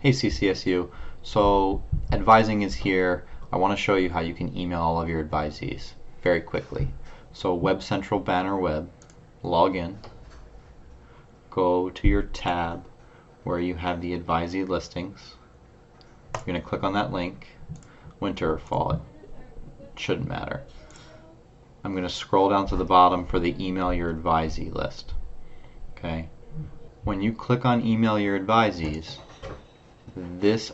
Hey CCSU, so advising is here. I want to show you how you can email all of your advisees very quickly. So Web Central Banner Web, log in, go to your tab where you have the advisee listings. You're going to click on that link, winter or fall, it shouldn't matter. I'm going to scroll down to the bottom for the email your advisee list. Okay. When you click on email your advisees, this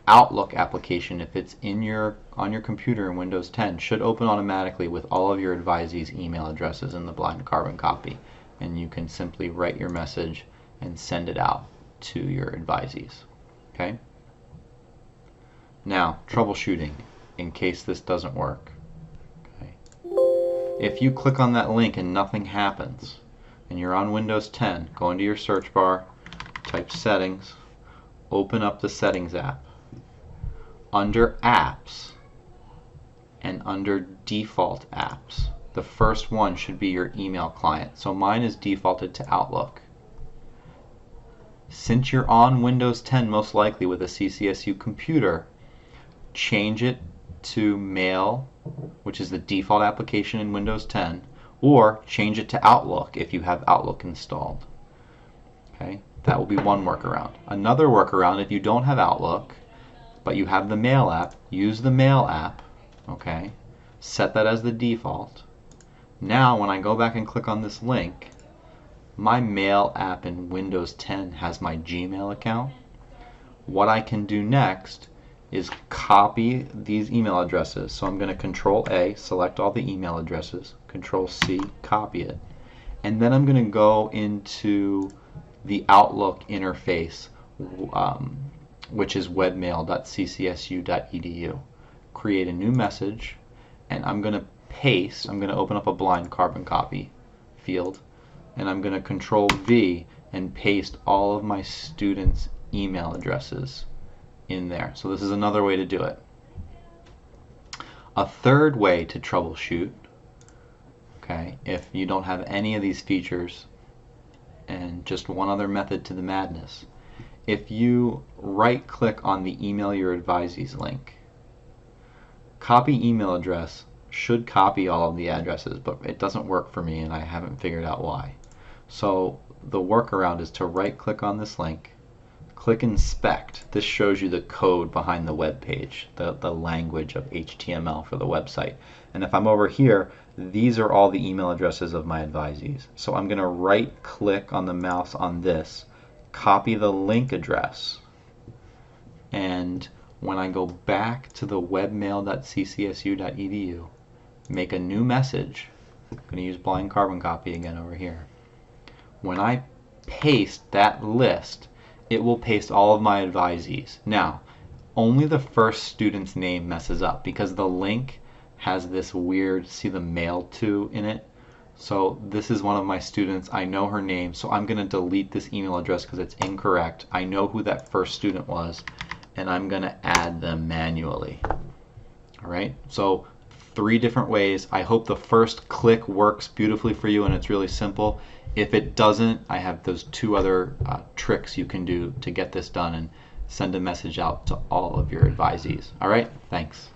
Outlook application, if it's on your computer in Windows 10, should open automatically with all of your advisees' email addresses in the blind carbon copy, and you can simply write your message and send it out to your advisees. Okay? Now, troubleshooting, in case this doesn't work. Okay. If you click on that link and nothing happens, and you're on Windows 10, go into your search bar, type settings, open up the settings app. Under apps and under default apps, the first one should be your email client. So mine is defaulted to Outlook. Since you're on Windows 10 most likely with a CCSU computer, change it to Mail, which is the default application in Windows 10, or change it to Outlook if you have Outlook installed. Okay? That will be one workaround. Another workaround, if you don't have Outlook, but you have the Mail app, use the Mail app, okay? Set that as the default. Now, when I go back and click on this link, my Mail app in Windows 10 has my Gmail account. What I can do next is copy these email addresses. So I'm going to Control A, select all the email addresses, Control C, copy it. And then I'm going to go into the Outlook interface, which is webmail.ccsu.edu. Create a new message, and I'm going to paste, I'm going to open up a blind carbon copy field, and I'm going to Control V and paste all of my students' email addresses in there. So this is another way to do it. A third way to troubleshoot, okay, if you don't have any of these features, and just one other method to the madness. If you right click on the email your advisees link, copy email address should copy all of the addresses, but it doesn't work for me and I haven't figured out why. So the workaround is to right click on this link, click inspect. This shows you the code behind the web page, the language of HTML for the website. And if I'm over here, these are all the email addresses of my advisees. So I'm going to right click on the mouse on this, copy the link address, and when I go back to the webmail.ccsu.edu, make a new message. I'm going to use blind carbon copy again over here. When I paste that list, it will paste all of my advisees. Now, only the first student's name messes up because the link has this weird, see the mail to in it. So this is one of my students. I know her name, so I'm going to delete this email address because it's incorrect. I know who that first student was, and I'm going to add them manually. All right, so 3 different ways. I hope the first click works beautifully for you and it's really simple. If it doesn't, I have those 2 other tricks you can do to get this done and send a message out to all of your advisees. All right, thanks.